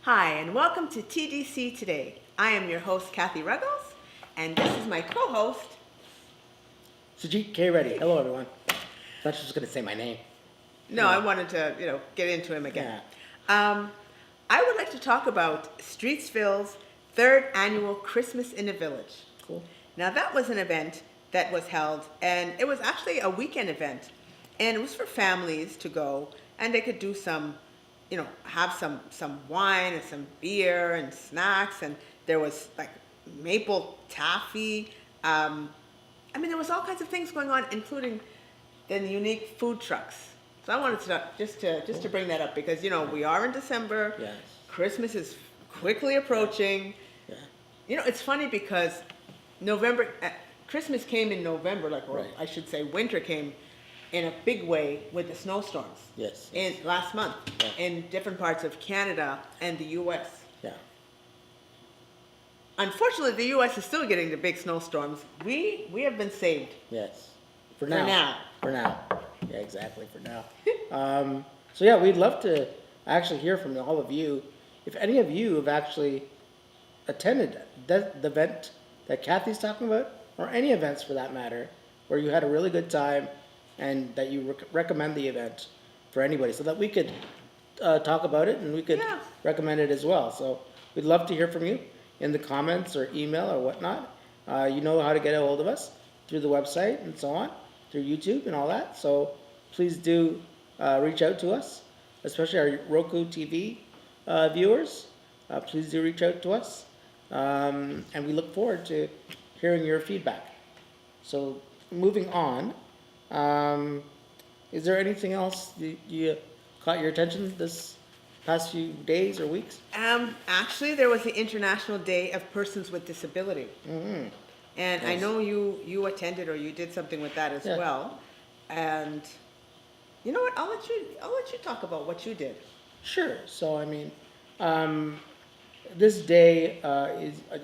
Hi, and welcome to TDC Today. I am your host, Kathy Ruggles, and this is my co-host, SUJIT, Ready. Hello, everyone. I thought she was going to say my name. No, I wanted to, get into him again. Yeah. I would like to talk about Streetsville's third annual Christmas in the Village. Cool. Now, that was an event that was held, and it was actually a weekend event, and it was for families to go, and they could do some, have some wine and some beer and snacks, and there was like maple taffy. There was all kinds of things going on, including the unique food trucks. So I wanted to just to bring that up because we are in December. Yes. Christmas is quickly approaching. Yeah. It's funny because Christmas came in November, or Right. I should say, winter came in a big way with the snowstorms. Yes. In last month, Yeah. in different parts of Canada and the U.S. Yeah. Unfortunately, the U.S. is still getting the big snowstorms. We have been saved. Yes. For now. For now. Yeah, exactly. For now. So yeah, we'd love to actually hear from all of you. If any of you have actually attended the event that Kathy's talking about, or any events for that matter, where you had a really good time and that you recommend the event for anybody, so that we could talk about it and we could recommend it as well. So we'd love to hear from you in the comments or email or whatnot. You know how to get a hold of us through the website and so on, through YouTube and all that. So please do reach out to us, especially our Roku TV viewers. Please do reach out to us. And we look forward to hearing your feedback. So moving on, is there anything else you caught your attention this past few days or weeks? Actually, there was the International Day of Persons with Disability. Mm-hmm. And I know you attended or you did something with that as well. And you know what? I'll let you talk about what you did. Sure. So this day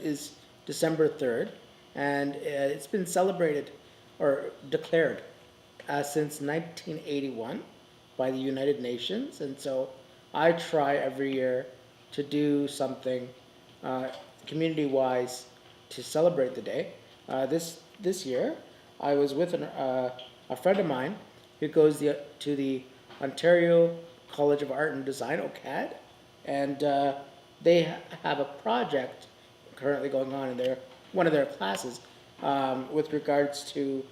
is December 3rd, and it's been celebrated or declared since 1981 by the United Nations. And so I try every year to do something community-wise to celebrate the day. This year, I was with a friend of mine who goes to the Ontario College of Art and Design, OCAD, and they have a project currently going on in one of their classes with regards to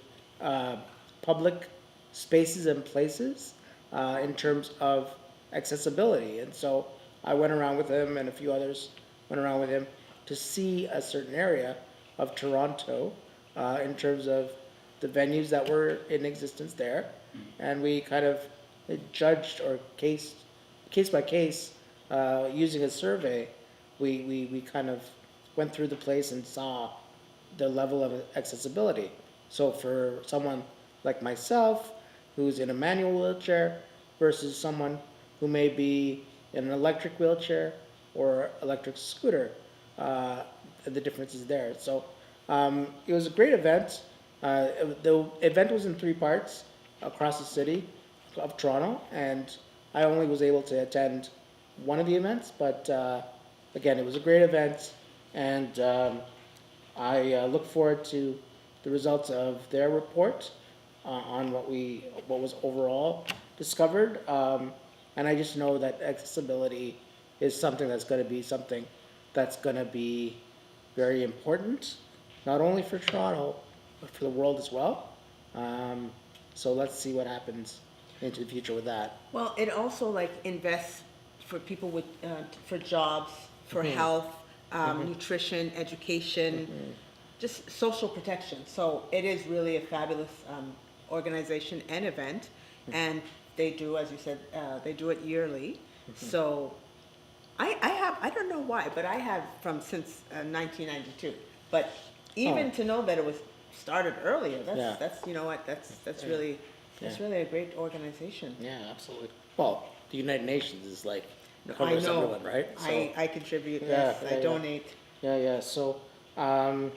public spaces and places in terms of accessibility. And so I went around with him, and a few others went around with him to see a certain area of Toronto in terms of the venues that were in existence there. And we kind of judged, or case by case, using a survey, we kind of went through the place and saw the level of accessibility. So for someone like myself, who's in a manual wheelchair, versus someone who may be in an electric wheelchair or electric scooter, the difference is there. So it was a great event. The event was in 3 parts across the city of Toronto, and I only was able to attend one of the events, but again, it was a great event, and I look forward to the results of their report on what was overall discovered. And I just know that accessibility is something that's going to be very important, not only for Toronto, but for the world as well. So let's see what happens into the future with that. Well, it also invests for people with for jobs, for health, nutrition, education, just social protection. So it is really a fabulous organization and event, and they do, as you said, they do it yearly. So I don't know why, but I have since 1992. But even to know that it was started earlier, that's really a great organization. Yeah, absolutely. Well, the United Nations is I covers know. everyone, right? So, I contribute. Yes, I donate. Yeah. So, so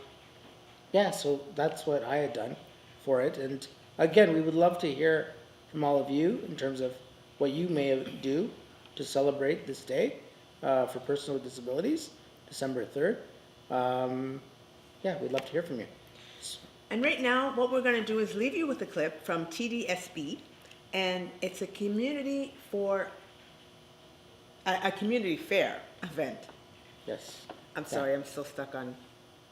that's what I had done for it. And again, we would love to hear from all of you in terms of what you may do to celebrate this day. for persons with disabilities, December 3rd. Yeah, we'd love to hear from you. And right now, what we're going to do is leave you with a clip from TDSB, and it's a community community fair event. Yes. I'm sorry, I'm still stuck on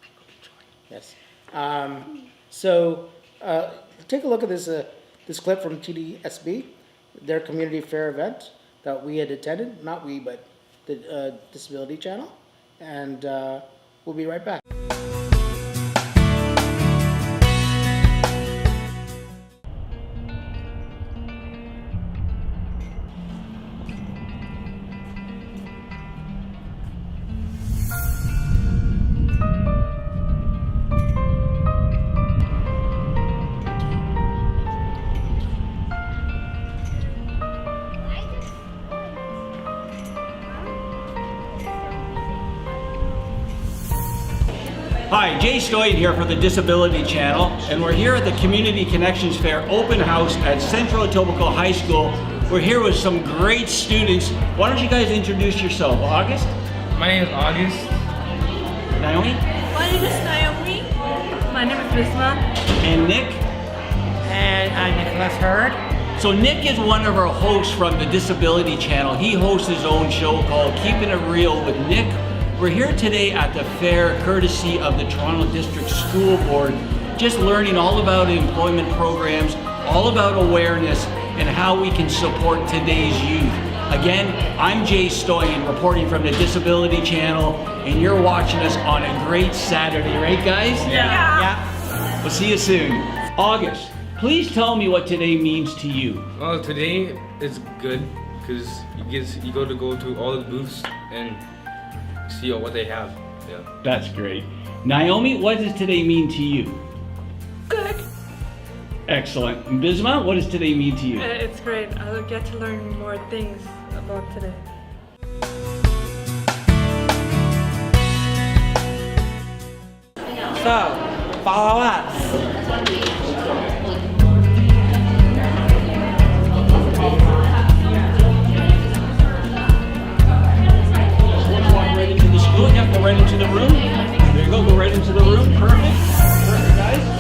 Michael B. Jordan. Yes. So take a look at this clip from TDSB, their community fair event that we had attended. Not we, but the Disability Channel. And we'll be right back. Hi, Jay Stoyan here for the Disability Channel, and we're here at the Community Connections Fair open house at Central Etobicoke High School. We're here with some great students. Why don't you guys introduce yourself? August? My name is August. Naomi? My name is Naomi. My name is Visma. And Nick? And I'm Nicholas Hurd. So Nick is one of our hosts from the Disability Channel. He hosts his own show called Keeping It Real with Nick. We're here today at the fair courtesy of the Toronto District School Board, just learning all about employment programs, all about awareness, and how we can support today's youth. Again, I'm Jay Stoyan, reporting from the Disability Channel, and you're watching us on a great Saturday, right guys? Yeah. We'll see you soon. August, please tell me what today means to you. Well, today is good because you go to all the booths and see what they have. Yeah. That's great. Naomi, what does today mean to you? Good. Excellent. And Bisma, what does today mean to you? It's great. I'll get to learn more things about today. So, follow us. Walk right into the school. Yeah, go right into the room. There you go. Go right into the room. Perfect. Perfect, guys.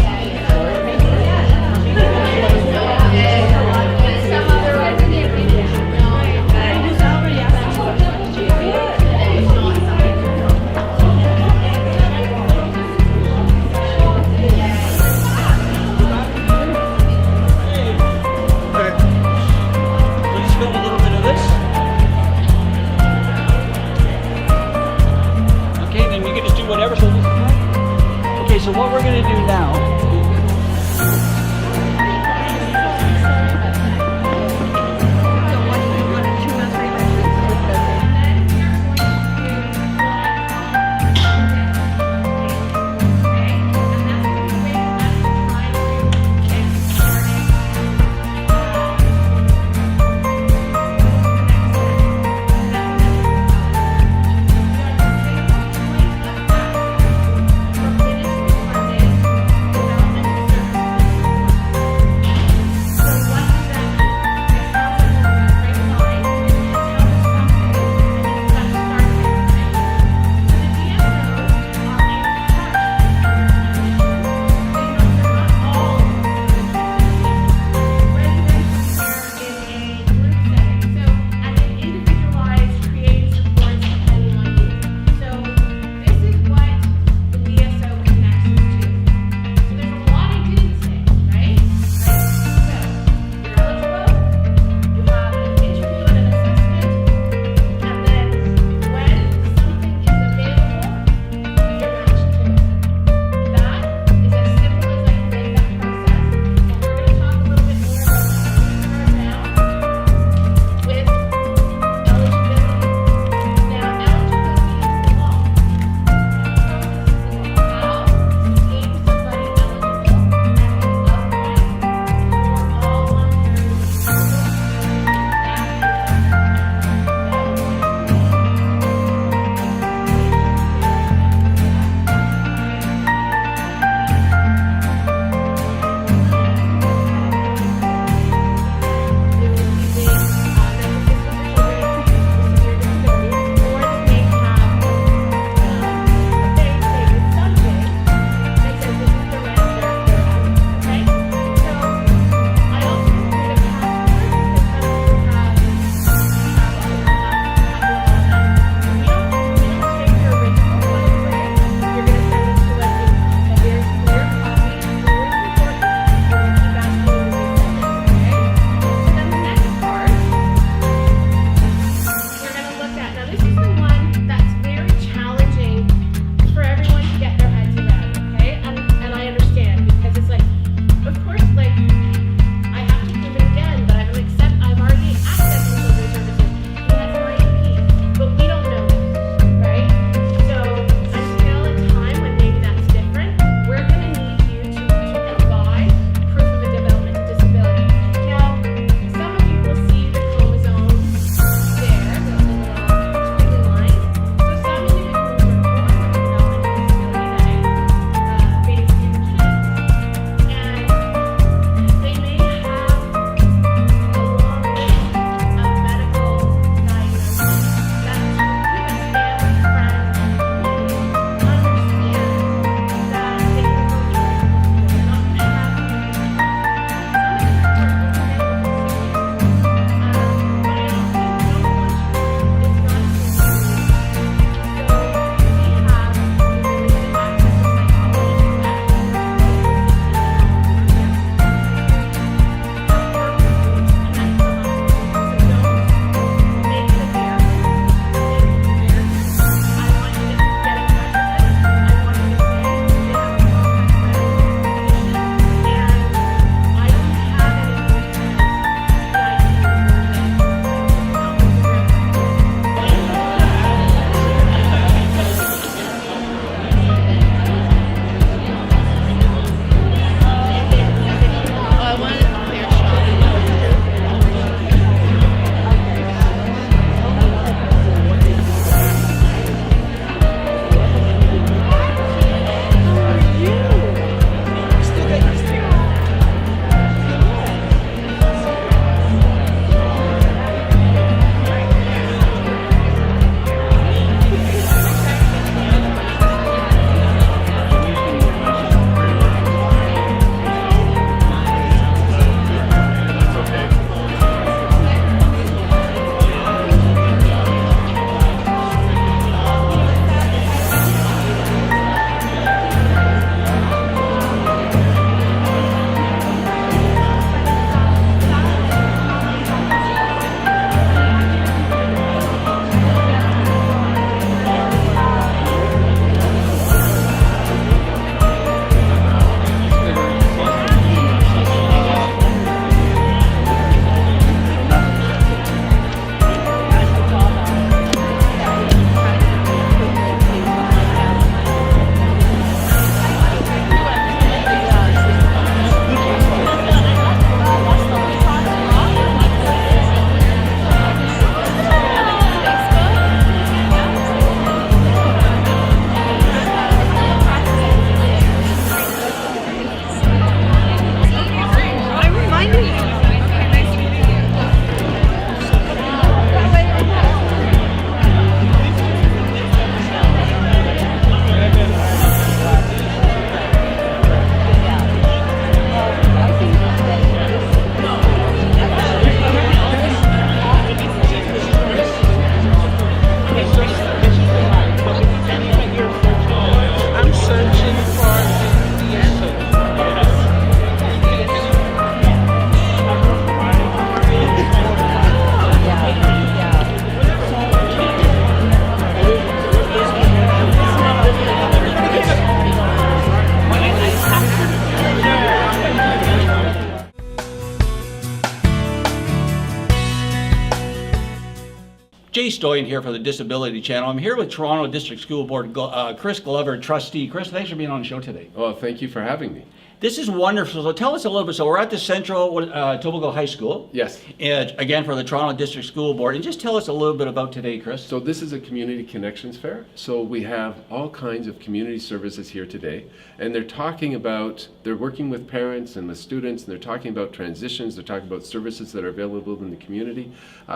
Jay Stoyan here for the Disability Channel. I'm here with Toronto District School Board Chris Glover, trustee. Chris, thanks for being on the show today. Well, thank you for having me. This is wonderful. So tell us a little bit. So we're at the Central Etobicoke High School. Yes. Again, for the Toronto District School Board. And just tell us a little bit about today, Chris. So this is a community connections fair. So we have all kinds of community services here today. And they're working with parents and with students, and they're talking about transitions. They're talking about services that are available in the community.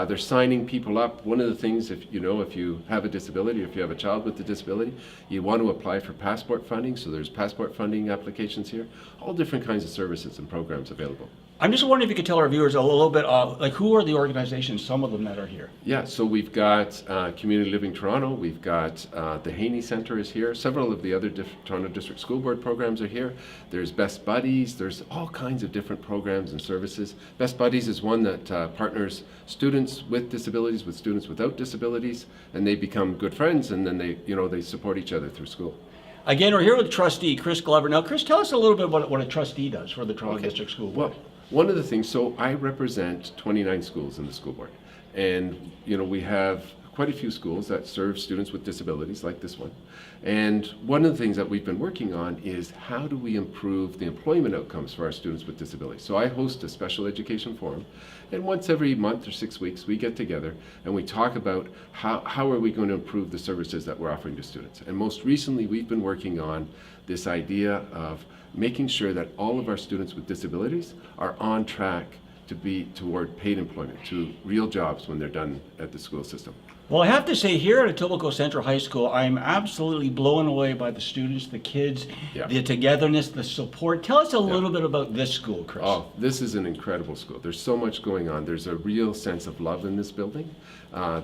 They're signing people up. One of the things, if you have a disability, or if you have a child with a disability, you want to apply for passport funding. So there's passport funding applications here. All different kinds of services and programs available. I'm just wondering if you could tell our viewers a little bit, like who are the organizations, some of them that are here? Yeah, so we've got Community Living Toronto, we've got the Haney Centre is here, several of the other Toronto District School Board programs are here. There's Best Buddies, there's all kinds of different programs and services. Best Buddies is one that partners students with disabilities with students without disabilities, and they become good friends, and then they support each other through school. Again, we're here with trustee Chris Glover. Now, Chris, tell us a little bit about what a trustee does for the Toronto District School Board. Well, one of the things, so I represent 29 schools in the school board, and we have quite a few schools that serve students with disabilities like this one. And one of the things that we've been working on is how do we improve the employment outcomes for our students with disabilities. So I host a special education forum, and once every month or 6 weeks we get together and we talk about how are we going to improve the services that we're offering to students. And most recently we've been working on this idea of making sure that all of our students with disabilities are on track to be toward paid employment, to real jobs when they're done at the school system. Well, I have to say, here at Etobicoke Central High School, I'm absolutely blown away by the students, the kids, the togetherness, the support. Tell us a little bit about this school, Chris. Oh, this is an incredible school. There's so much going on. There's a real sense of love in this building.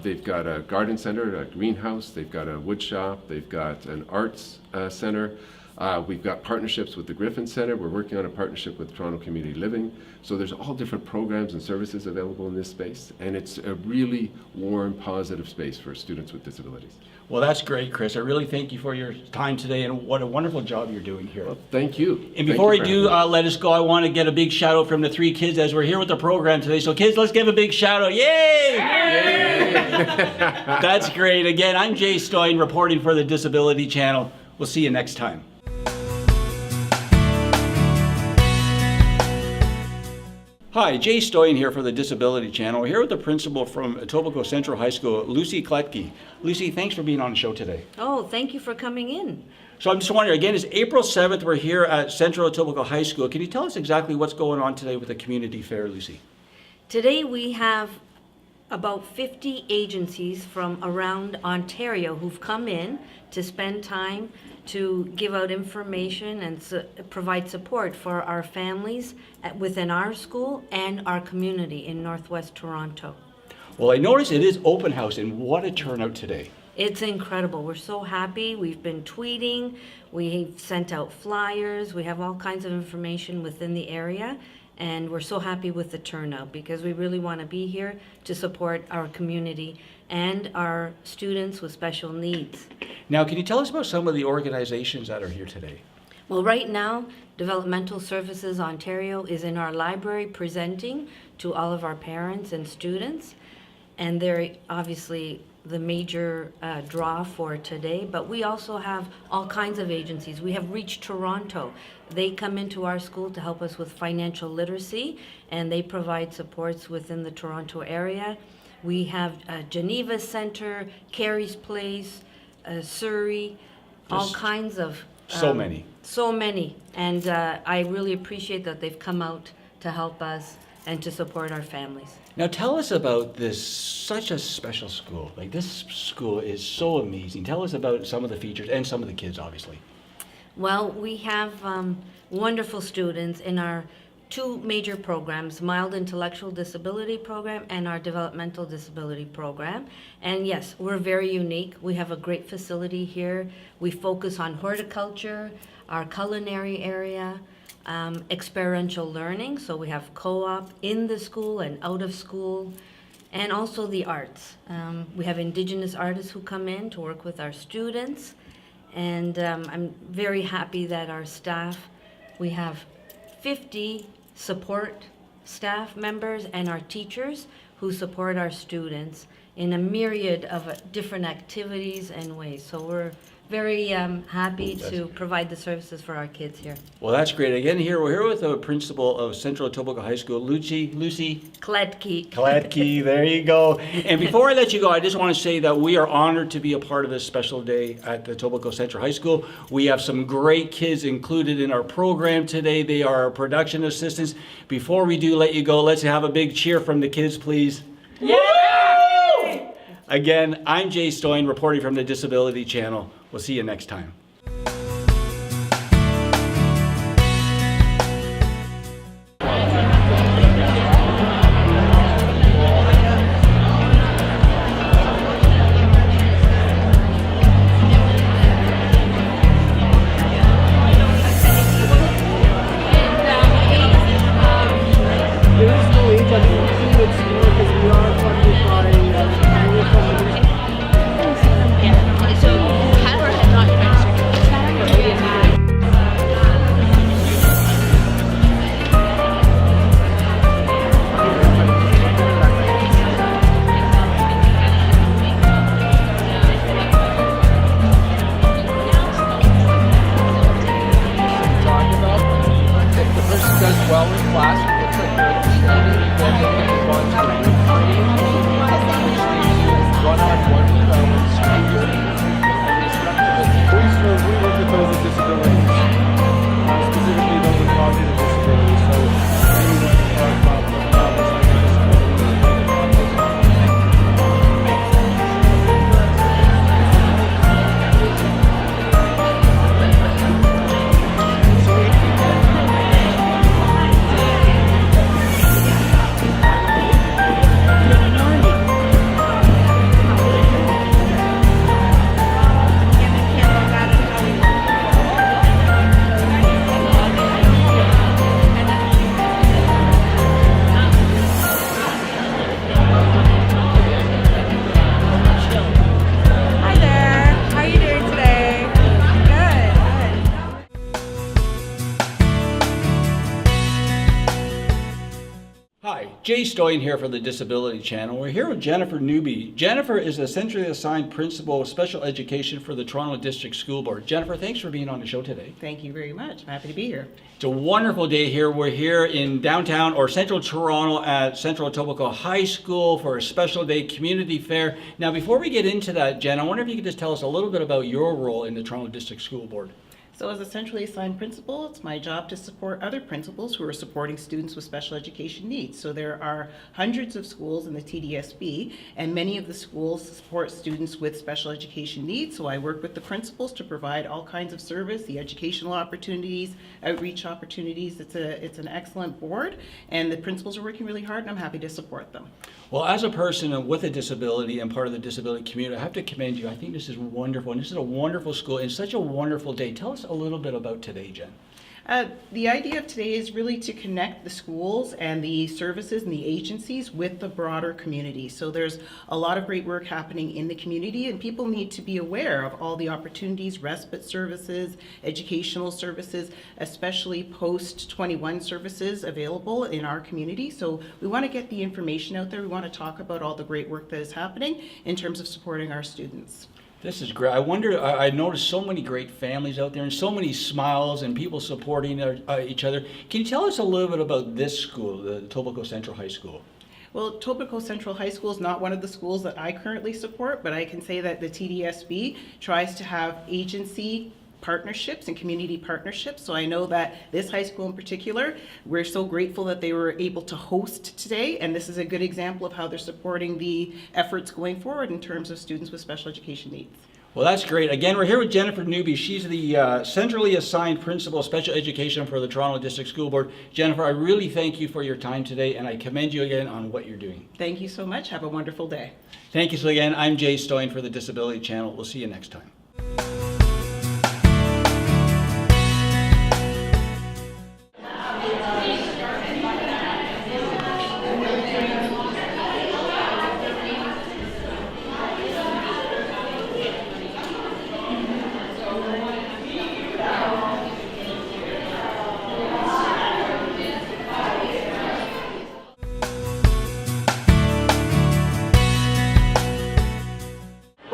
They've got a garden center, a greenhouse, they've got a wood shop, they've got an arts center. We've got partnerships with the Griffin Center. We're working on a partnership with Toronto Community Living. So there's all different programs and services available in this space. And it's a really warm, positive space for students with disabilities. Well, that's great, Chris. I really thank you for your time today, and what a wonderful job you're doing here. Well, thank you. And before we do let us go, I want to get a big shout out from the three kids as we're here with the program today. So kids, let's give a big shout out. Yay! Yay! That's great. Again, I'm Jay Stoyan reporting for the Disability Channel. We'll see you next time. Hi, Jay Stoyan here for the Disability Channel. We're here with the principal from Etobicoke Central High School, Lucy CATHY. Lucy, thanks for being on the show today. Oh, thank you for coming in. So I'm just wondering, again, it's April 7th. We're here at Central Etobicoke High School. Can you tell us exactly what's going on today with the community fair, Lucy? Today we have about 50 agencies from around Ontario who've come in to spend time to give out information and provide support for our families within our school and our community in Northwest Toronto. Well, I noticed it is open house, and what a turnout today. It's incredible. We're so happy. We've been tweeting, we've sent out flyers, we have all kinds of information within the area, and we're so happy with the turnout because we really want to be here to support our community and our students with special needs. Now, can you tell us about some of the organizations that are here today? Well, right now, Developmental Services Ontario is in our library presenting to all of our parents and students, and they're obviously the major draw for today, but we also have all kinds of agencies. We have Reach Toronto. They come into our school to help us with financial literacy, and they provide supports within the Toronto area. We have Geneva Center, Carey's Place, Surrey, all kinds of... So many. So many, and I really appreciate that they've come out to help us and to support our families. Now tell us about this, such a special school. Like, this school is so amazing. Tell us about some of the features and some of the kids, obviously. Well, we have wonderful students in our two major programs, Mild Intellectual Disability Program and our Developmental Disability Program. And yes, we're very unique. We have a great facility here. We focus on horticulture, our culinary area, experiential learning. So we have co-op in the school and out of school, and also the arts. We have Indigenous artists who come in to work with our students. And I'm very happy that our staff, we have 50 support staff members and our teachers who support our students in a myriad of different activities and ways. So we're very happy to provide the services for our kids here. Well, that's great. Again, we're here with the principal of Central Etobicoke High School, Lucy Kledke. Kladke, there you go. And before I let you go, I just want to say that we are honored to be a part of this special day at the Etobicoke Central High School. We have some great kids included in our program today. They are our production assistants. Before we do let you go, let's have a big cheer from the kids, please. Yay! Again, I'm Jay Stoyan, reporting from the Disability Channel. We'll see you next time. Jay Stoyan here for the Disability Channel. We're here with Jennifer Newby. Jennifer is a centrally assigned principal of special education for the Toronto District School Board. Jennifer, thanks for being on the show today. Thank you very much. I'm happy to be here. It's a wonderful day here. We're here in downtown or central Toronto at Central Etobicoke High School for a special day community fair. Now, before we get into that, Jen, I wonder if you could just tell us a little bit about your role in the Toronto District School Board. So as a centrally assigned principal, it's my job to support other principals who are supporting students with special education needs. So there are hundreds of schools in the TDSB, and many of the schools support students with special education needs. So I work with the principals to provide all kinds of service, the educational opportunities, outreach opportunities. It's an excellent board, and the principals are working really hard, and I'm happy to support them. Well, as a person with a disability and part of the disability community, I have to commend you. I think this is wonderful, and this is a wonderful school and such a wonderful day. Tell us a little bit about today, Jen. The idea of today is really to connect the schools and the services and the agencies with the broader community. So there's a lot of great work happening in the community, and people need to be aware of all the opportunities, respite services, educational services, especially post-21 services available in our community. So we want to get the information out there. We want to talk about all the great work that is happening in terms of supporting our students. This is great. I wonder, I noticed so many great families out there and so many smiles and people supporting each other. Can you tell us a little bit about this school, the Etobicoke Central High School? Well, Etobicoke Central High School is not one of the schools that I currently support, but I can say that the TDSB tries to have agency partnerships and community partnerships. So I know that this high school in particular, we're so grateful that they were able to host today, and this is a good example of how they're supporting the efforts going forward in terms of students with special education needs. Well, that's great. Again, we're here with Jennifer Newby. She's the centrally assigned principal of special education for the Toronto District School Board. Jennifer, I really thank you for your time today, and I commend you again on what you're doing. Thank you so much. Have a wonderful day. Thank you. So again, I'm Jay Stoyan for the Disability Channel. We'll see you next time.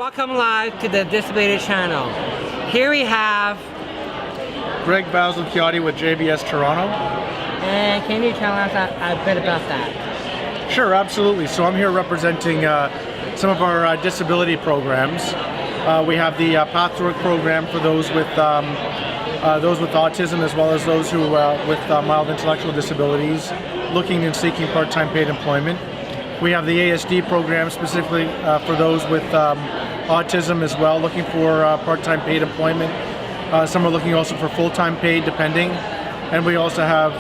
welcome live to the Disability Channel. Here we have... Greg Basil-Chiatti with JBS Toronto. And can you tell us a bit about that? Sure, absolutely. So I'm here representing some of our disability programs. We have the Path to Work program for those with autism, as well as those who with mild intellectual disabilities, looking and seeking part-time paid employment. We have the ASD program specifically for those with autism as well, looking for part-time paid employment. Some are looking also for full-time paid, depending. And we also have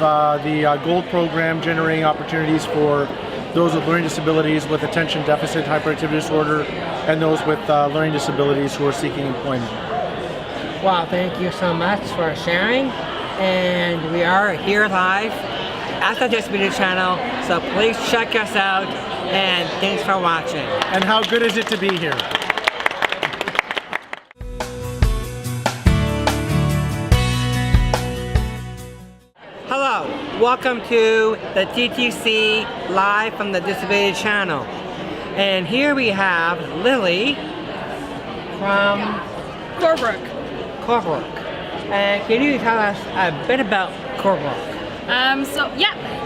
the Gold program, generating opportunities for those with learning disabilities with attention deficit hyperactivity disorder, and those with learning disabilities who are seeking employment. Well, thank you so much for sharing. And we are here live at the Disability Channel, so please check us out, and thanks for watching. And how good is it to be here? Hello, welcome to the TDC live from the Disability Channel. And here we have Lily from Corbrook. Corbrook. And can you tell us a bit about Corbrook?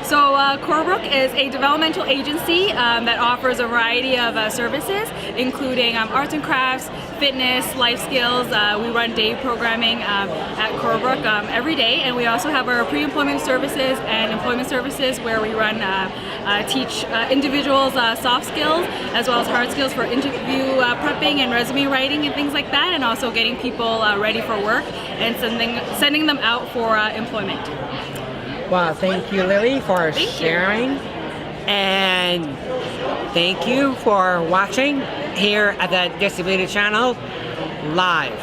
So Corbrook is a developmental agency that offers a variety of services, including arts and crafts, fitness, life skills. We run day programming at Corbrook every day, and we also have our pre-employment services and employment services where we run teach individuals soft skills as well as hard skills for interview prepping and resume writing and things like that, and also getting people ready for work and sending them out for employment. Well, thank you, Lily, for sharing. And thank you for watching here at the Disability Channel live.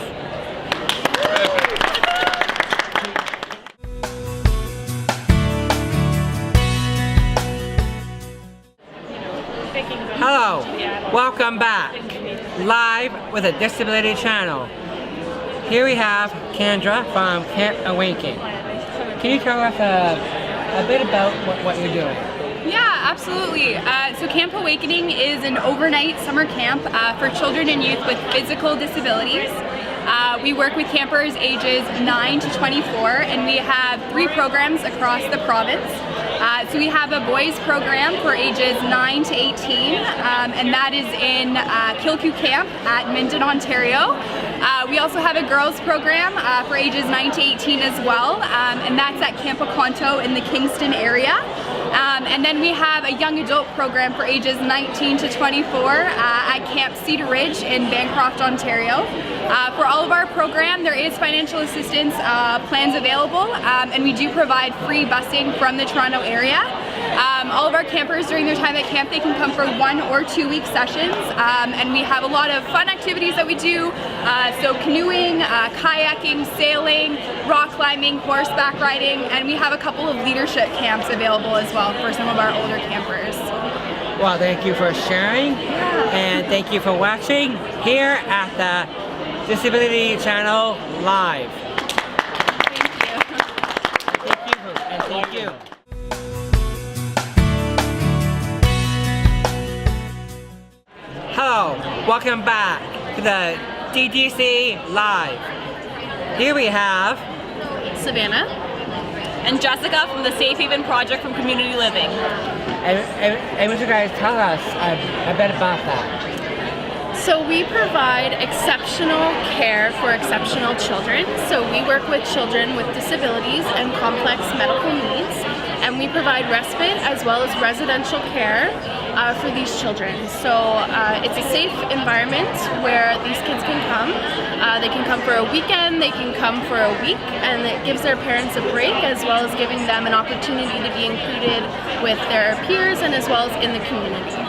Hello, welcome back. Live with the Disability Channel. Here we have Kendra from Camp Awaken. Can you tell us a bit about what you're doing? Yeah, absolutely. So Camp Awakening is an overnight summer camp for children and youth with physical disabilities. We work with campers ages 9 to 24, and we have 3 programs across the province. So we have a boys program for ages 9 to 18, and that is in Kilcoo Camp at Minden, Ontario. We also have a girls program for ages 9 to 18 as well, and that's at Camp Oconto in the Kingston area. And then we have a young adult program for ages 19 to 24 at Camp Cedar Ridge in Bancroft, Ontario. For all of our program, there is financial assistance plans available, and we do provide free busing from the Toronto area. All of our campers during their time at camp, they can come for 1 or 2 week sessions, and we have a lot of fun activities that we do, so canoeing, kayaking, sailing, rock climbing, horseback riding, and we have a couple of leadership camps available as well for some of our older campers. Well, thank you for sharing, and thank you for watching here at the Disability Channel live. Thank you. And thank you. Hello, welcome back to the TDC live. Here we have Savannah and Jessica from the Safe Haven Project from Community Living. And would you guys tell us a bit about that? So we provide exceptional care for exceptional children. So we work with children with disabilities and complex medical needs, and we provide respite as well as residential care for these children. So it's a safe environment where these kids can come. They can come for a weekend, they can come for a week, and it gives their parents a break as well as giving them an opportunity to be included with their peers and as well as in the community.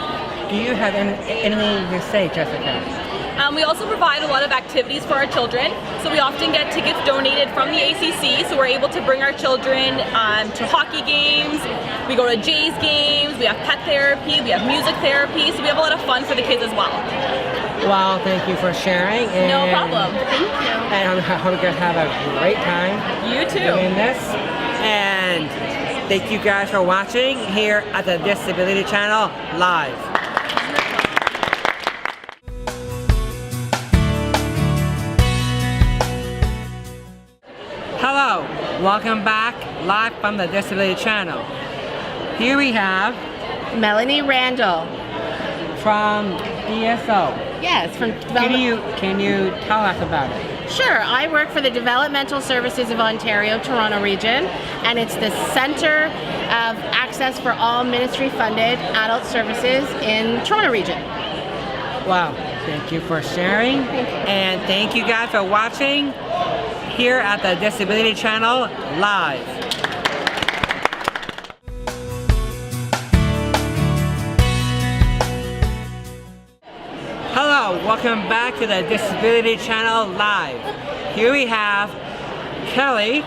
Do you have anything to say, Jessica? We also provide a lot of activities for our children. So we often get tickets donated from the ACC, so we're able to bring our children to hockey games. We go to Jays games, we have pet therapy, we have music therapy, so we have a lot of fun for the kids as well. Well, thank you for sharing. And No problem. Thank you. And I hope you guys have a great time. You too. Doing this. And thank you guys for watching here at the Disability Channel live. welcome back live from the Disability Channel. Here we have Melanie Randall. from DSO. Yes, from Can you tell us about it? Sure, I work for the Developmental Services of Ontario, Toronto region, and it's the center of access for all ministry-funded adult services in Toronto region. Wow, thank you for sharing. And thank you guys for watching here at the Disability Channel live. Hello, welcome back to the Disability Channel live. Here we have Kelly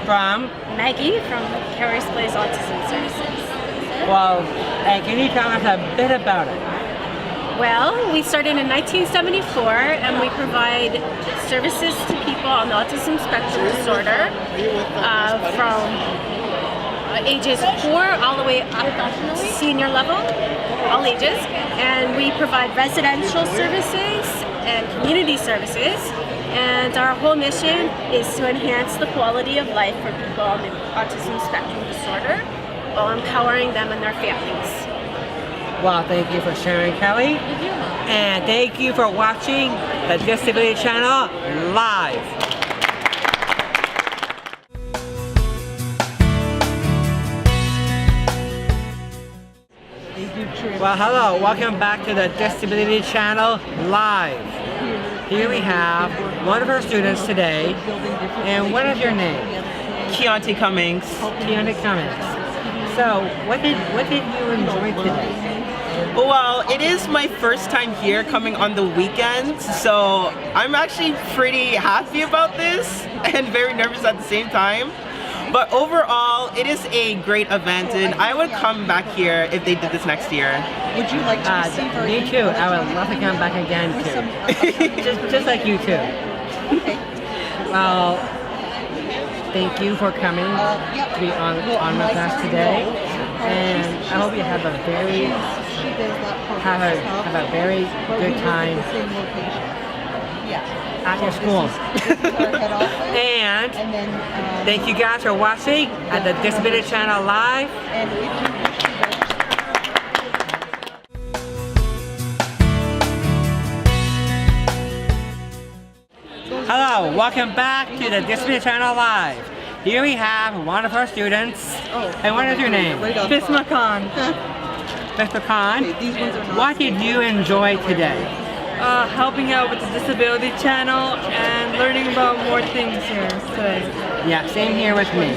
from Maggie from Carrier's Place Autism Services. Well, and can you tell us a bit about it? Well, we started in 1974 and we provide services to people on the autism spectrum disorder from ages 4 all the way up to senior level, all ages. And we provide residential services and community services. And our whole mission is to enhance the quality of life for people on the autism spectrum disorder while empowering them and their families. Well, thank you for sharing, Kelly. And thank you for watching the Disability Channel live. Well, hello, welcome back to the Disability Channel live. Here we have one of our students today. And what is your name? Keontae Cummings. Keontae Cummings. So, what did you enjoy today? Well, it is my first time here coming on the weekend, so I'm actually pretty happy about this and very nervous at the same time. But overall, it is a great event and I would come back here if they did this next year. Would you like to receive our Me too. I would love to come back again too. just like you too. Okay. Well, thank you for coming to be on with us today. And I hope you have a very good time at your school. And thank you guys for watching at the Disability Channel live. Hello, welcome back to the Disability Channel live. Here we have one of our students. And what is your name? Bisma Khan. Mr. Khan, what did you enjoy today? Helping out with the Disability Channel and learning about more things here today. Yeah, same here with me.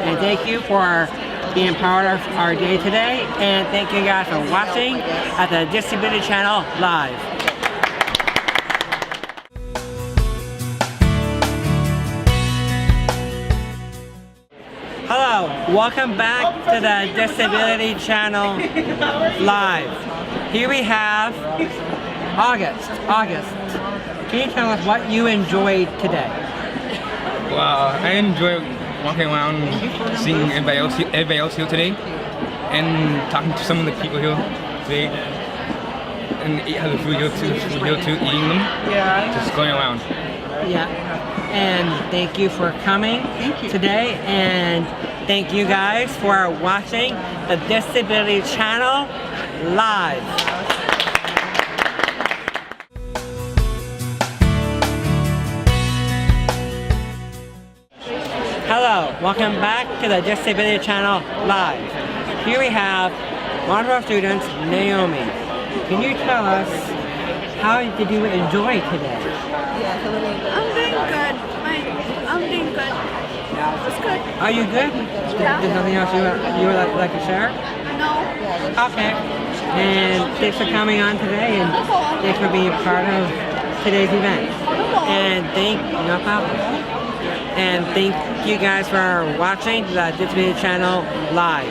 And thank you for being part of our day today. And thank you guys for watching at the Disability Channel live. Hello, welcome back to the Disability Channel live. Here we have August. Can you tell us what you enjoyed today? Wow, I enjoyed walking around, seeing everybody else here today, and talking to some of the people here today, and have the food here too, eating them. Yeah. Just going around. Yeah. And thank you for coming today, and thank you guys for watching the Disability Channel live. Hello, welcome back to the Disability Channel live. Here we have one of our students, Naomi. Can you tell us how did you enjoy today? I'm doing good. I'm doing good. It's good. Are you good? Yeah. There's nothing else you would like to share? No. Okay. And thanks for coming on today, and thanks for being part of today's event. And no problem. And thank you guys for watching the Disability Channel live.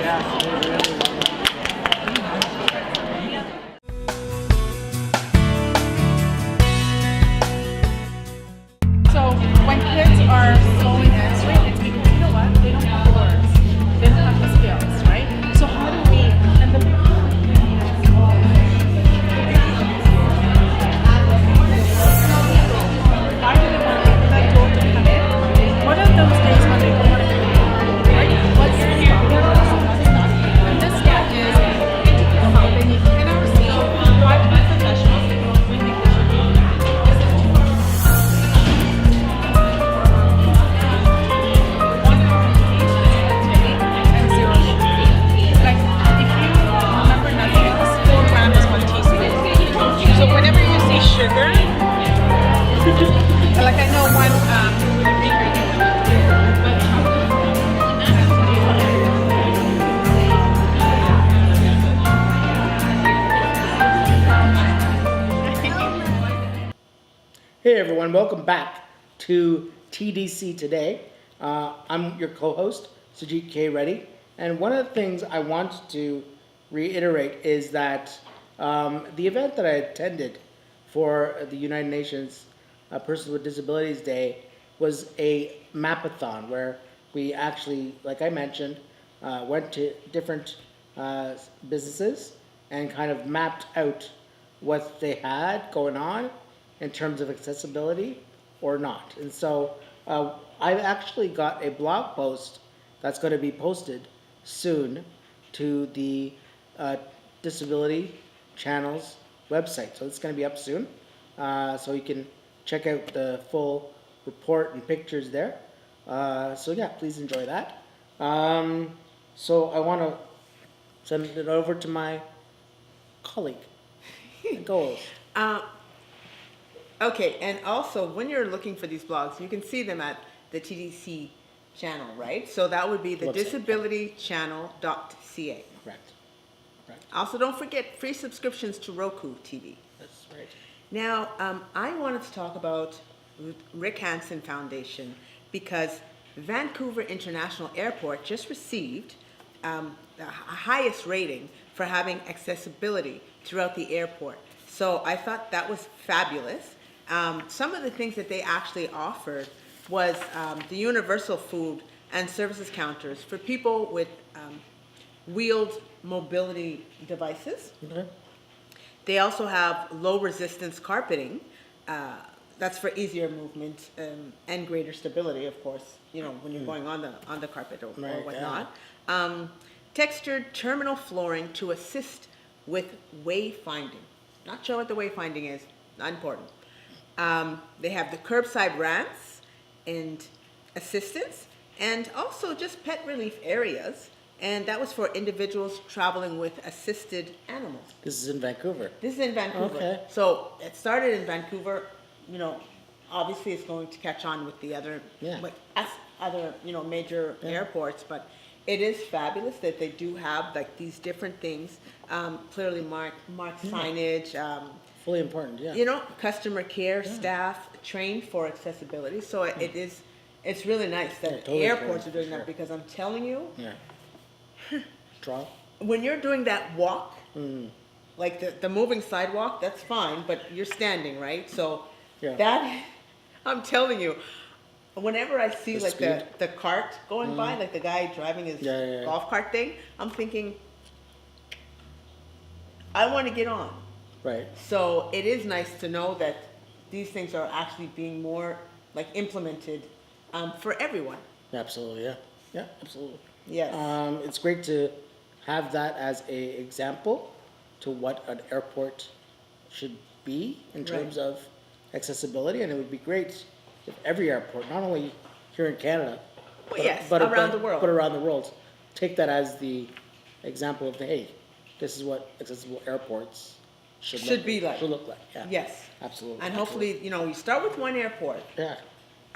So when kids are slowly answering, it's because you know what? They don't have the words. They don't have the skills, right? So how do we and the why do they want that door to come in? What are those days when they don't want to come Hey everyone, welcome back to TDC today. I'm your co-host, SUJIT K. Reddy, and one of the things I want to reiterate is that the event that I attended for the United Nations Persons with Disabilities Day was a mapathon where we actually, like I mentioned, went to different businesses and kind of mapped out what they had going on in terms of accessibility or not. And so I've actually got a blog post that's going to be posted soon to the Disability Channel's website. So it's going to be up soon. So you can check out the full report and pictures there. So yeah, please enjoy that. So I want to send it over to my colleague. Go. Okay, and also when you're looking for these blogs, you can see them at the TDC channel, right? So that would be the disabilitychannel.ca. Correct. Also, don't forget free subscriptions to Roku TV. That's right. Now, I wanted to talk about Rick Hansen Foundation because Vancouver International Airport just received the highest rating for having accessibility throughout the airport. So I thought that was fabulous. Some of the things that they actually offered was the universal food and services counters for people with wheeled mobility devices. Okay. They also have low resistance carpeting. That's for easier movement and greater stability, of course, you know, when you're going on the carpet or whatnot. Yeah. Textured terminal flooring to assist with wayfinding. Not sure what the wayfinding is, not important. They have the curbside ramps and assistance, and also just pet relief areas. And that was for individuals traveling with assisted animals. This is in Vancouver. This is in Vancouver. Okay. So it started in Vancouver. You know, obviously it's going to catch on with the other, other major airports. But it is fabulous that they do have like these different things, clearly marked signage. Fully important, yeah. You know, customer care staff trained for accessibility. So it's really nice that totally airports are doing that because I'm telling you, Draw. when you're doing that walk, like the moving sidewalk, that's fine, but you're standing, right? So that, I'm telling you, whenever I see The like speed. the cart going by, like the guy driving his golf cart thing, I'm thinking, I want to get on. Right. So it is nice to know that these things are actually being more like implemented for everyone. Absolutely, yeah. Yeah, absolutely. Yes. It's great to have that as an example to what an airport should be in terms of accessibility, and it would be great if every airport, not only here in Canada, but around the world. But around the world, take that as the example of hey, this is what accessible airports should look like. Yeah. Yes. Absolutely. And hopefully, you know, you start with one airport. Yeah.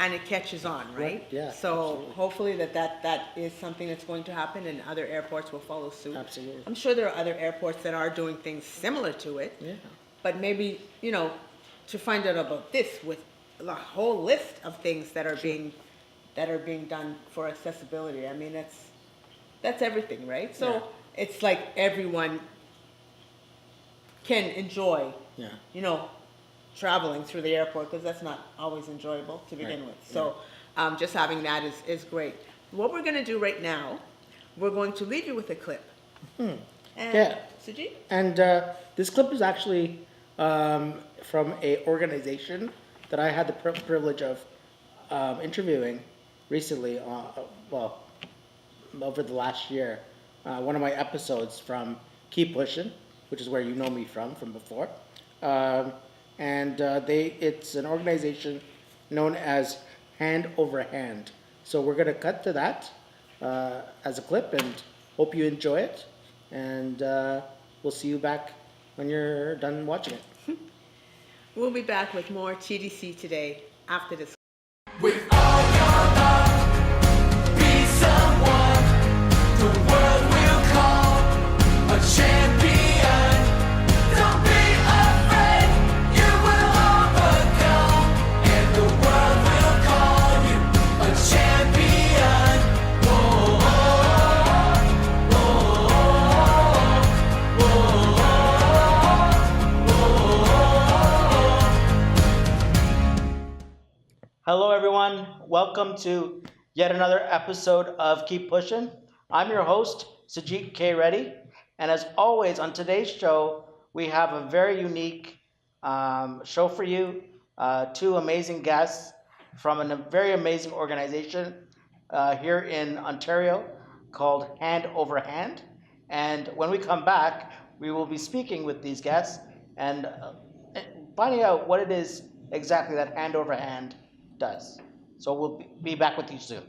And it catches on, right? Yeah. So absolutely. hopefully that is something that's going to happen, and other airports will follow suit. Absolutely. I'm sure there are other airports that are doing things similar to it. Yeah. But maybe, you know, to find out about this with a whole list of things that are being done for accessibility. I mean, that's everything, right? So it's like everyone can enjoy, you know, traveling through the airport, because that's not always enjoyable to begin with. So just having that is great. What we're going to do right now, we're going to leave you with a clip. And, Suji? And this clip is actually from an organization that I had the privilege of interviewing recently, over the last year. One of my episodes from Keep Pushing, which is where you know me from before. And it's an organization known as Hand Over Hand. So we're going to cut to that as a clip, and hope you enjoy it. And we'll see you back when you're done watching it. We'll be back with more TDC today after this. With all your love, be someone the world will call a champion. Don't be afraid, you will overcome. Hello, everyone. Welcome to yet another episode of Keep Pushing. I'm your host, SUJIT K. Reddy. And as always, on today's show, we have a very unique show for you. Two amazing guests from a very amazing organization here in Ontario called Hand Over Hand. And when we come back, we will be speaking with these guests and finding out what it is exactly that Hand Over Hand does. So we'll be back with you soon.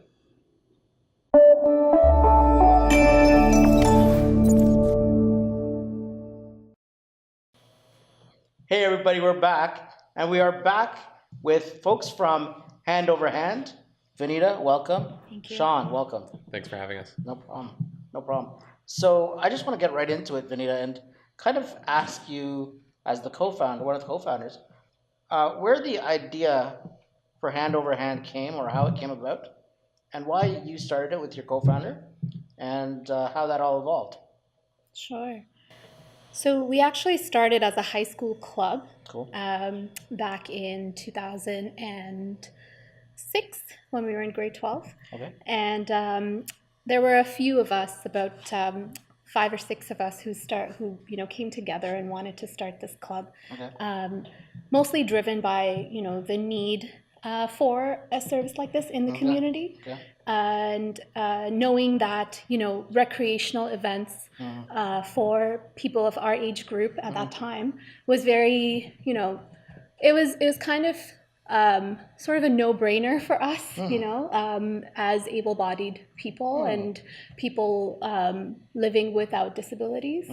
Hey everybody, we're back, and we are back with folks from Hand Over Hand. Vanita, welcome. Thank you. Sean, welcome. Thanks for having us. No problem. No problem. So I just want to get right into it, Vanita, and kind of ask you, as the co-founder, one of the co-founders, where the idea for Hand Over Hand came, or how it came about, and why you started it with your co-founder, and how that all evolved. Sure. So we actually started as a high school club back in 2006 when we were in grade 12. Okay. And there were a few of us, about 5 or 6 of us, who came together and wanted to start this club. Okay. Mostly driven by the need for a service like this in the community. Okay. And knowing that recreational events for people of our age group at that time was very it was kind of sort of a no-brainer for us, as able-bodied people and people living without disabilities,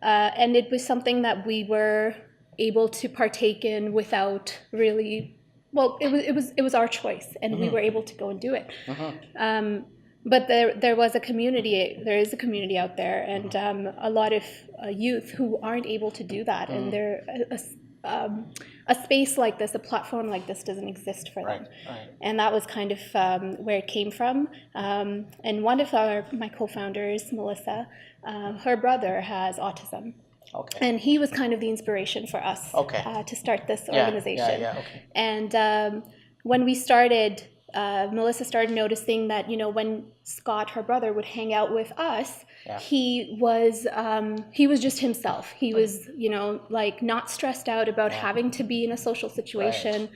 and it was something that we were able to partake in without really. Well, it was our choice, and we were able to go and do it. But there is a community out there, and a lot of youth who aren't able to do that, and a space like this, a platform like this, doesn't exist for them. Right. And that was kind of where it came from. And one of my co-founders, Melissa, her brother has autism. Okay. And he was kind of the inspiration for us to start this organization. Okay. And when we started, Melissa started noticing that, when Scott, her brother, would hang out with us, he was just himself. He was, not stressed out about having to be in a social situation,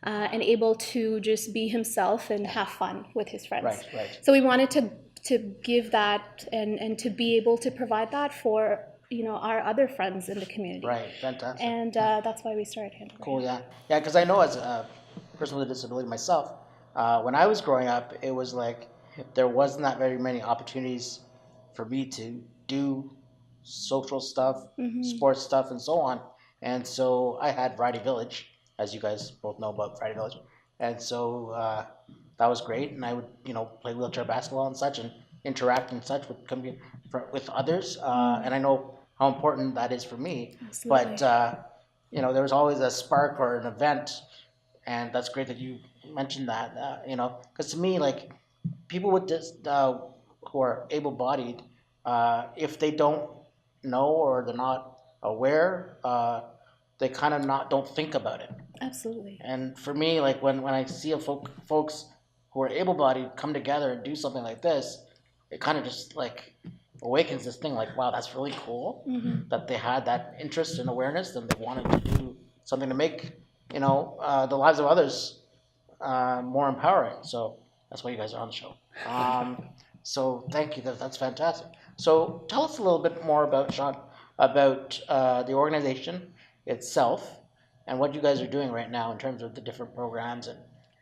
and able to just be himself and have fun with his friends. Right. So we wanted to give that and to be able to provide that for our other friends in the community. Right, fantastic. And that's why we started Hand Over Cool, Hand. yeah, because I know as a person with a disability myself, when I was growing up, it was like there wasn't that very many opportunities for me to do social stuff, sports stuff, and so on. And so I had Friday Village, as you guys both know about Friday Village, and so that was great. And I would, play wheelchair basketball and such, and interact and such with others. And I know how important that is for me. Absolutely. But there was always a spark or an event, and that's great that you mentioned that. Because to me, like, people with this who are able-bodied, if they don't know or they're not aware, they kind of don't think about it. Absolutely. And for me, like, when I see folks who are able-bodied come together and do something like this, it kind of just like awakens this thing, like, wow, that's really cool that they had that interest and awareness, and they wanted to do something to make the lives of others more empowering. So that's why you guys are on the show. So thank you. That's fantastic. So tell us a little bit more about, Sean, about the organization itself and what you guys are doing right now in terms of the different programs and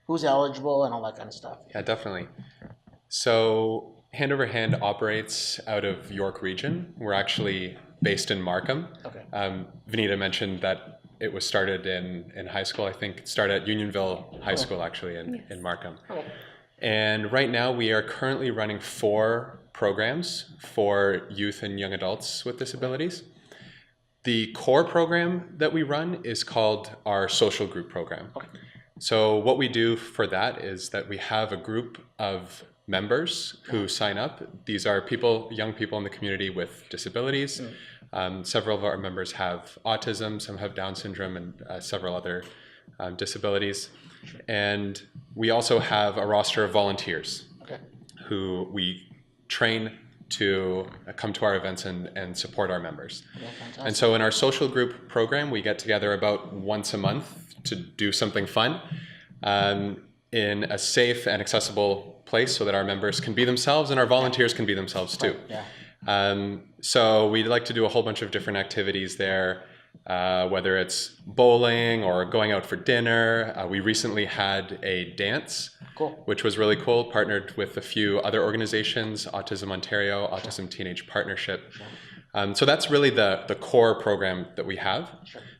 who's eligible and all that kind of stuff. Yeah, definitely. So Hand Over Hand operates out of York Region. We're actually based in Markham. Okay. Vanita mentioned that it was started in high school. I think it started at Unionville High School, actually, in Markham. Oh. And right now we are currently running 4 programs for youth and young adults with disabilities. The core program that we run is called our social group program. Okay. So what we do for that is that we have a group of members who sign up. These are young people in the community with disabilities. Several of our members have autism, some have Down syndrome, and several other disabilities. And we also have a roster of volunteers who we train to come to our events and support our members. And so in our social group program, we get together about once a month to do something fun in a safe and accessible place so that our members can be themselves and our volunteers can be themselves too. So we'd like to do a whole bunch of different activities there, whether it's bowling or going out for dinner. We recently had a dance, which was really cool, partnered with a few other organizations, Autism Ontario, Autism Teenage Partnership. So that's really the core program that we have.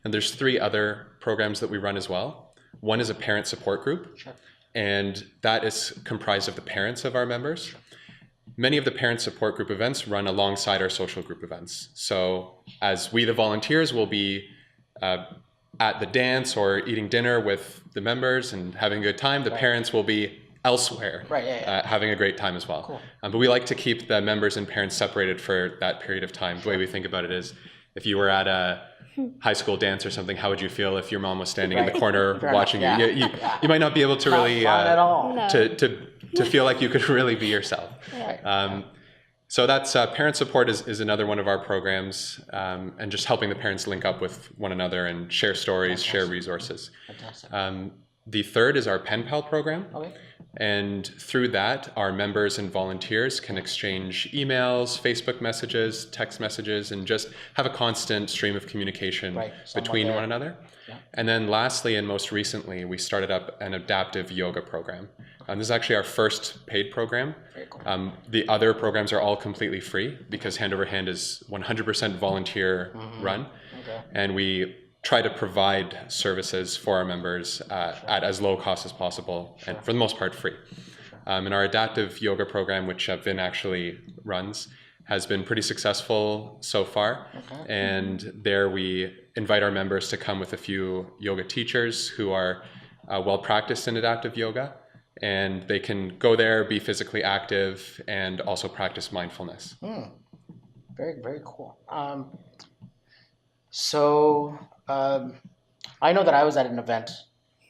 And there's 3 other programs that we run as well. One is a parent support group, and that is comprised of the parents of our members. Many of the parent support group events run alongside our social group events. So as we, the volunteers, will be at the dance or eating dinner with the members and having a good time, the parents will be elsewhere having a great time as well. But we like to keep the members and parents separated for that period of time. The way we think about it is, if you were at a high school dance or something, how would you feel if your mom was standing in the corner watching you? You might not be able to really to feel like you could really be yourself. So that's parent support is another one of our programs, and just helping the parents link up with one another and share stories, share resources. The third is our Pen Pal program. And through that, our members and volunteers can exchange emails, Facebook messages, text messages, and just have a constant stream of communication between one another. And then lastly, and most recently, we started up an adaptive yoga program. This is actually our first paid program. The other programs are all completely free because Hand Over Hand is 100% volunteer run. And we try to provide services for our members at as low cost as possible, and for the most part free. And our adaptive yoga program, which Vin actually runs, has been pretty successful so far. And there we invite our members to come with a few yoga teachers who are well practiced in adaptive yoga, and they can go there, be physically active, and also practice mindfulness. Very, very cool. I know that I was at an event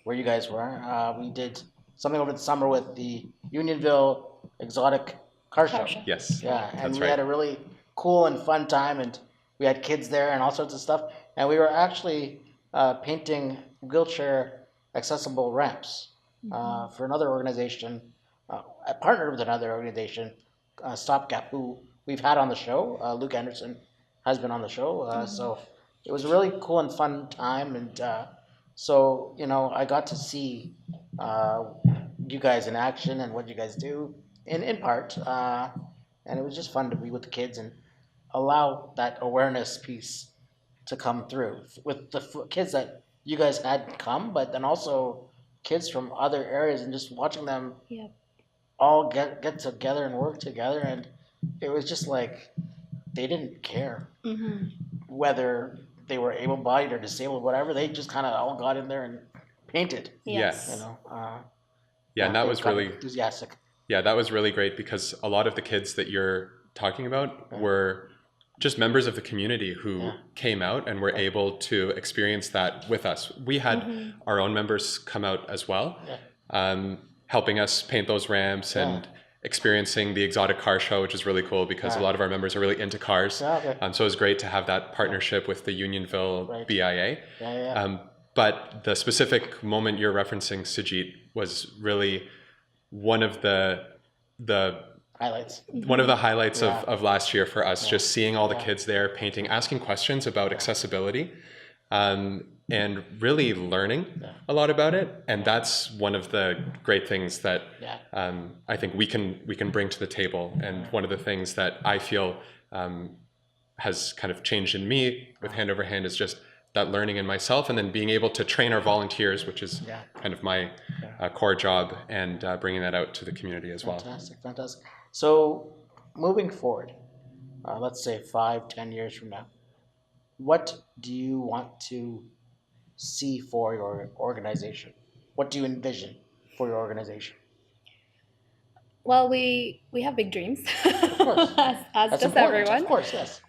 where you guys were. We did something over the summer with the Unionville Exotic Car Show. Yes. Yeah, and that's we had a really cool and fun time, and we had kids there and all sorts of stuff. And we were actually painting wheelchair accessible ramps for another organization. I partnered with another organization, Stopgap, who we've had on the show. Luke Anderson has been on the show. So it was a really cool and fun time. And so, you know, I got to see you guys in action and what you guys do in part. And it was just fun to be with the kids and allow that awareness piece to come through with the kids that you guys had come, but then also kids from other areas, and just watching them all get together and work together. And it was just like they didn't care whether they were able-bodied or disabled, whatever. They just kind of all got in there and painted. Yes. You know. And that was really enthusiastic. Yeah, that was really great, because a lot of the kids that you're talking about were just members of the community who came out and were able to experience that with us. We had our own members come out as well, helping us paint those ramps and experiencing the exotic car show, which is really cool because a lot of our members are really into cars. So it was great to have that partnership with the Unionville BIA. But the specific moment you're referencing, Sujit, was really one of the highlights. One of the highlights of last year for us, just seeing all the kids there painting, asking questions about accessibility, and really learning a lot about it. And that's one of the great things that I think we can bring to the table. And one of the things that I feel has kind of changed in me with Hand Over Hand is just that learning in myself, and then being able to train our volunteers, which is kind of my core job, and bringing that out to the community as well. Fantastic. So moving forward, let's say 5-10 years from now, what do you want to see for your organization? What do you envision for your organization? Well, we have big dreams, Of course. as That's does important. everyone. Of course, yes.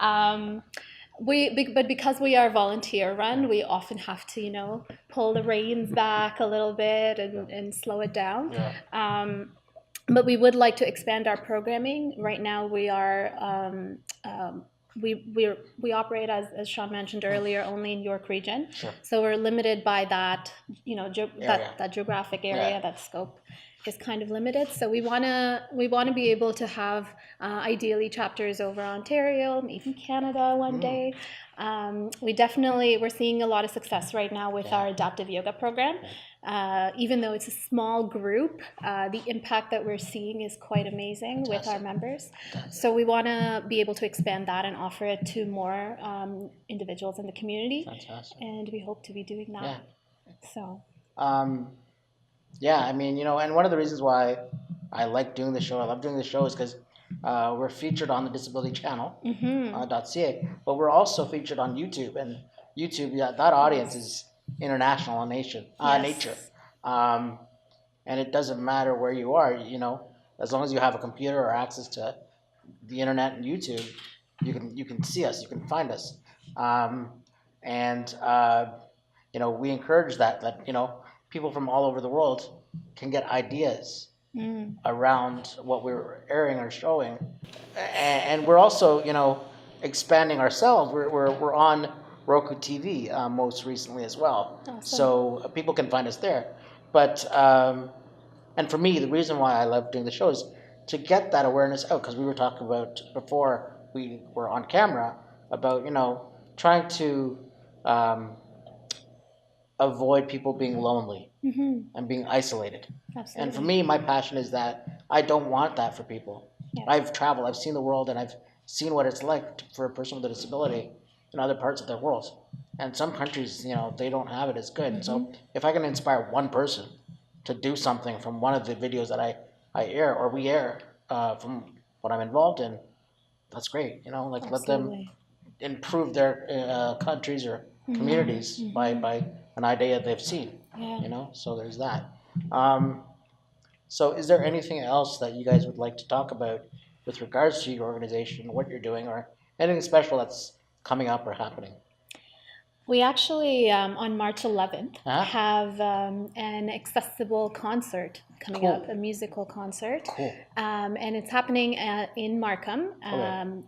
But because we are volunteer run, we often have to, pull the reins back a little bit and slow it down. Yeah. But we would like to expand our programming. Right now, we are we operate as Sean mentioned earlier, only in York Region. Sure. So we're limited by that, Area. that geographic area, Yeah. that scope is kind of limited. So we wanna be able to have ideally chapters over Ontario, maybe Canada one day. We're seeing a lot of success right now with our adaptive yoga program. Even though it's a small group, the impact that we're seeing is quite amazing with our members. So we want to be able to expand that and offer it to more individuals in the community. Fantastic. And we hope to be doing that. Yeah. So. Yeah, I mean, and one of the reasons why I like doing the show, I love doing the show, is because we're featured on the Disability Channel, .ca, but we're also featured on YouTube, and YouTube, that audience is international in nature. And it doesn't matter where you are, as long as you have a computer or access to the internet and YouTube, you can see us, you can find us. We encourage that people from all over the world can get ideas around what we're airing or showing. And we're also, expanding ourselves. We're on Roku TV most recently as well. Awesome. So people can find us there. But, and for me, the reason why I love doing the show is to get that awareness out, because we were talking about before we were on camera about, trying to avoid people being lonely and being isolated. Absolutely. And for me, my passion is that I don't want that for people. Yeah. I've traveled, I've seen the world, and I've seen what it's like for a person with a disability in other parts of the world. And some countries, they don't have it as good. So if I can inspire one person to do something from one of the videos that I air or we air from what I'm involved in, that's great. Let them improve their countries or communities by an idea they've seen. Yeah. So there's that. So is there anything else that you guys would like to talk about with regards to your organization, what you're doing, or anything special that's coming up or happening? We actually, on March 11th, have an accessible concert coming up, a musical concert. Cool. And it's happening in Markham,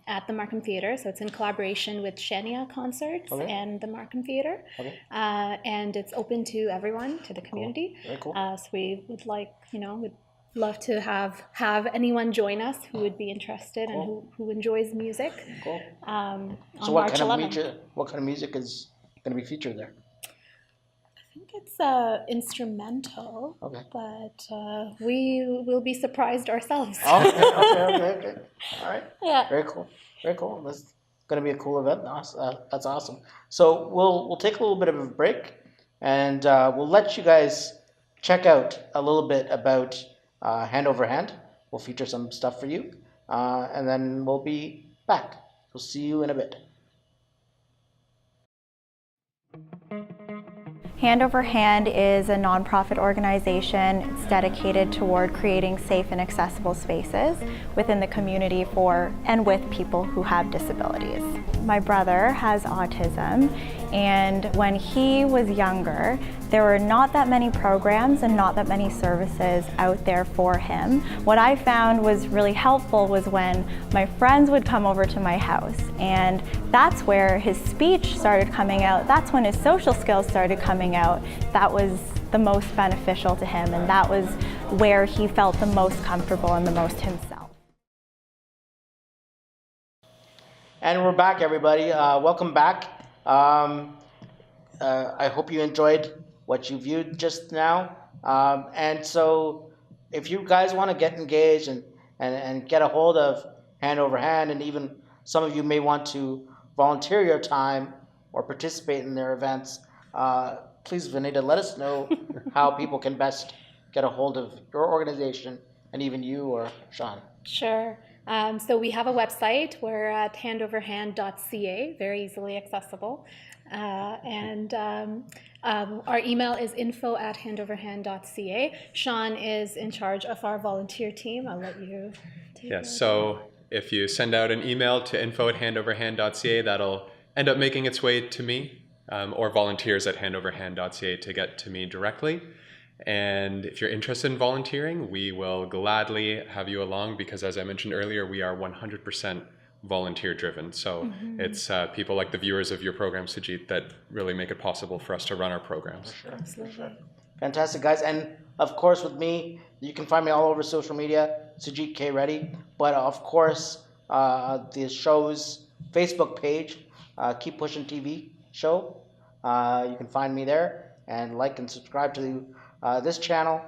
at the Markham Theatre. So it's in collaboration with Shania Concerts and the Markham Theatre. And it's open to everyone, to the community. Very cool. So we would like, would love to have anyone join us who would be interested and who enjoys music. Cool. On So March 11th. what kind of music is going to be featured there? I think it's instrumental, but we will be surprised ourselves. Okay. All right. Yeah. Very cool. That's going to be a cool event. That's awesome. So we'll take a little bit of a break, and we'll let you guys check out a little bit about Hand Over Hand. We'll feature some stuff for you, and then we'll be back. We'll see you in a bit. Hand Over Hand is a nonprofit organization. It's dedicated toward creating safe and accessible spaces within the community for and with people who have disabilities. My brother has autism, and when he was younger, there were not that many programs and not that many services out there for him. What I found was really helpful was when my friends would come over to my house, and that's where his speech started coming out. That's when his social skills started coming out. That was the most beneficial to him, and that was where he felt the most comfortable and the most himself. And we're back, everybody. Welcome back. I hope you enjoyed what you viewed just now. And so if you guys want to get engaged and get a hold of Hand Over Hand, and even some of you may want to volunteer your time or participate in their events, please, Vanita, let us know how people can best get a hold of your organization, and even you or Sean. Sure. So we have a website. We're at handoverhand.ca, very easily accessible. Our email is info@handoverhand.ca. Sean is in charge of our volunteer team. I'll let you take it. So if you send out an email to info@handoverhand.ca, that'll end up making its way to me, or volunteers at handoverhand.ca to get to me directly. And if you're interested in volunteering, we will gladly have you along because, as I mentioned earlier, we are 100% volunteer driven. So it's people like the viewers of your program, Sujit, that really make it possible for us to run our programs. For sure. Fantastic, guys. And of course, with me, you can find me all over social media, Sujit K. Reddy. But of course, the show's Facebook page, Keep Pushing TV show. You can find me there and like and subscribe to this channel,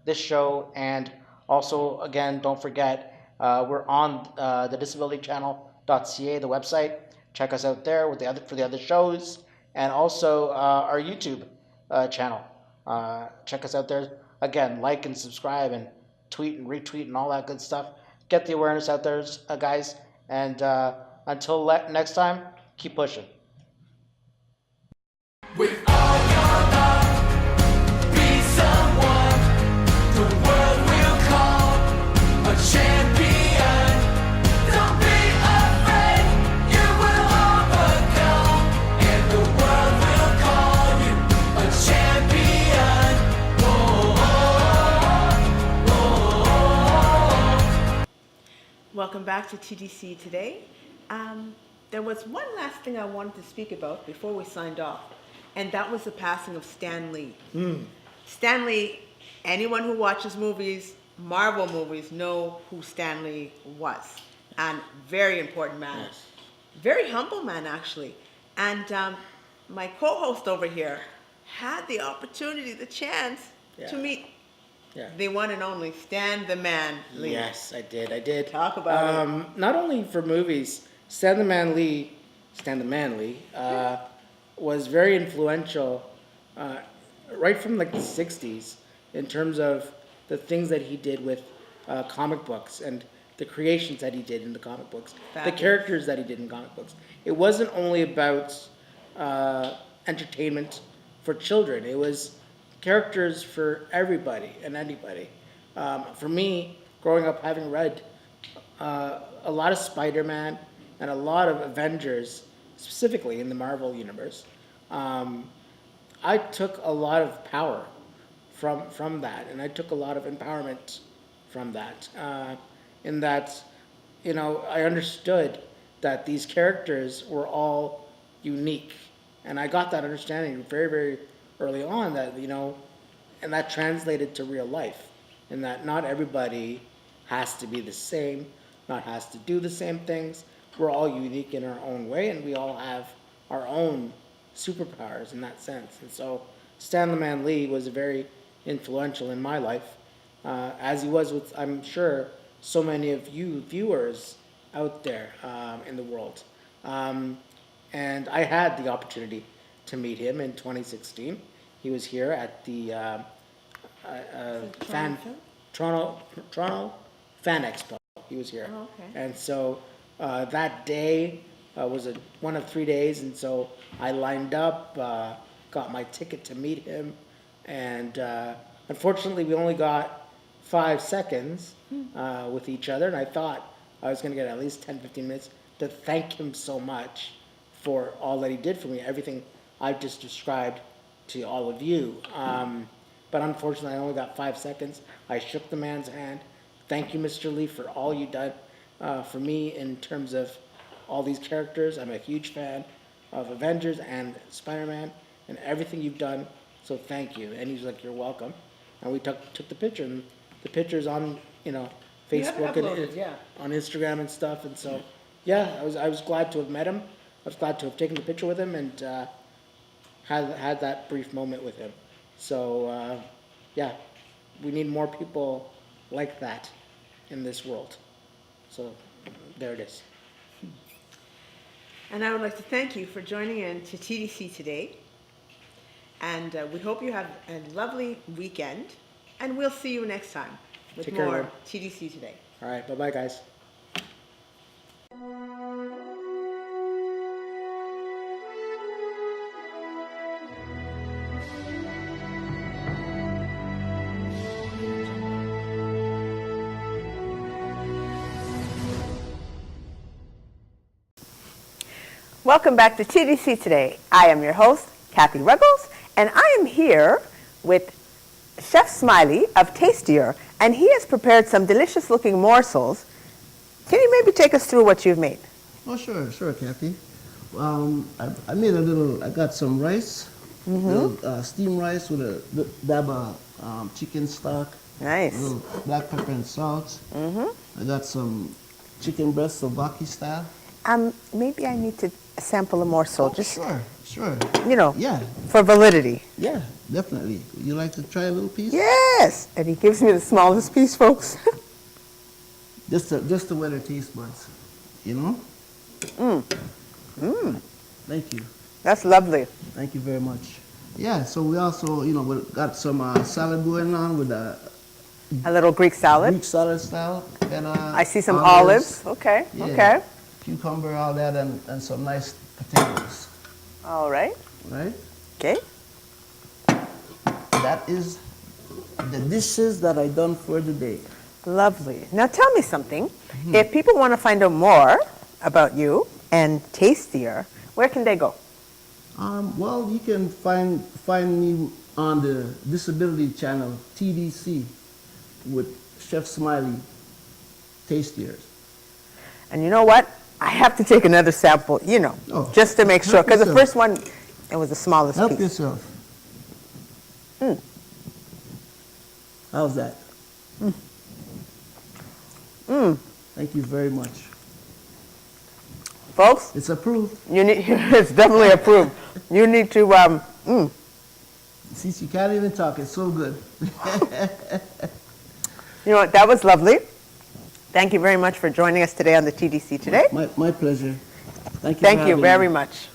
this show, and also, again, don't forget, we're on the disabilitychannel.ca, the website. Check us out there with for the other shows, and also our YouTube channel. Check us out there. Again, like and subscribe and tweet and retweet and all that good stuff. Get the awareness out there, guys. And until next time, keep pushing. With all your love, be someone the world will call a champion. Don't be afraid, you will overcome, and the world will call you a champion. Welcome back to TDC today. There was one last thing I wanted to speak about before we signed off, and that was the passing of Stan Lee. Stan Lee, anyone who watches movies, Marvel movies, know who Stan Lee was. And very important man. Yes. Very humble man, actually. And my co-host over here had the opportunity, the chance to meet the one and only Stan the Man Lee. Yes, I did. Talk about it. Not only for movies, Stan the Man Lee was very influential right from like the 60s in terms of the things that he did with comic books and the creations that he did in the comic books, the characters that he did in comic books. It wasn't only about entertainment for children. It was characters for everybody and anybody. For me, growing up having read a lot of Spider-Man and a lot of Avengers, specifically in the Marvel universe, I took a lot of power from that, and I took a lot of empowerment from that. In that, you know, I understood that these characters were all unique, and I got that understanding very, very early on. That, you know, and that translated to real life, in that not everybody has to be the same, not has to do the same things. We're all unique in our own way, and we all have our own superpowers in that sense. And so Stan the Man Lee was very influential in my life, as he was with, I'm sure, so many of you viewers out there in the world. And I had the opportunity to meet him in 2016. He was here at the Toronto Fan Expo. He was here. Oh, okay. And so that day was one of 3 days, and so I lined up, got my ticket to meet him, and unfortunately we only got 5 seconds with each other, and I thought I was going to get at least 10-15 minutes to thank him so much for all that he did for me, everything I've just described to all of you. But unfortunately I only got 5 seconds. I shook the man's hand. Thank you, Mr. Lee, for all you done for me in terms of all these characters. I'm a huge fan of Avengers and Spider-Man and everything you've done, so thank you. And he's like, you're welcome. And we took the picture, and the picture's on, you know, Facebook and on Instagram and stuff. And so, yeah, I was glad to have met him. I was glad to have taken the picture with him and had that brief moment with him. So, yeah, we need more people like that in this world. So there it is. And I would like to thank you for joining in to TDC today. And we hope you have a lovely weekend. And we'll see you next time with Take care, more everyone. TDC today. All right, bye-bye, guys. Welcome back to TDC Today. I am your host, Kathy Ruggles, and I am here with Chef Smiley of Tastier, and he has prepared some delicious looking morsels. Can you maybe take us through what you've made? Oh, sure, Kathy. I made I got some rice, steamed rice with a dab of chicken stock. Nice. A little black pepper and salt. I got some chicken breast, Slovakia style. Maybe I need to sample a morsel. Just Sure. Yeah. For validity. Yeah, definitely. You like to try a little piece? Yes. And he gives me the smallest piece, folks. just to wet our taste buds, Thank you. That's lovely. Thank you very much. Yeah, so we also, we got some salad going on with a little Greek salad. Greek salad style. And, I see some olives. Okay. Yeah, okay. Cucumber, all that, and some nice potatoes. All right. Right? Okay. That is the dishes that I done for the day. Lovely. Now tell me something. If people want to find out more about you and Tastier, where can they go? Well, you can find me on the Disability Channel, TDC, with Chef Smiley, Tastiers. And you know what? I have to take another sample, just to make sure. Because the first one, it was the smallest piece. Help yourself. How's that? Thank you very much. Folks? It's approved. It's definitely approved. You need to, See, you can't even talk. It's so good. You know what? That was lovely. Thank you very much for joining us today on the TDC Today. My pleasure. Thank you. Thank you very much.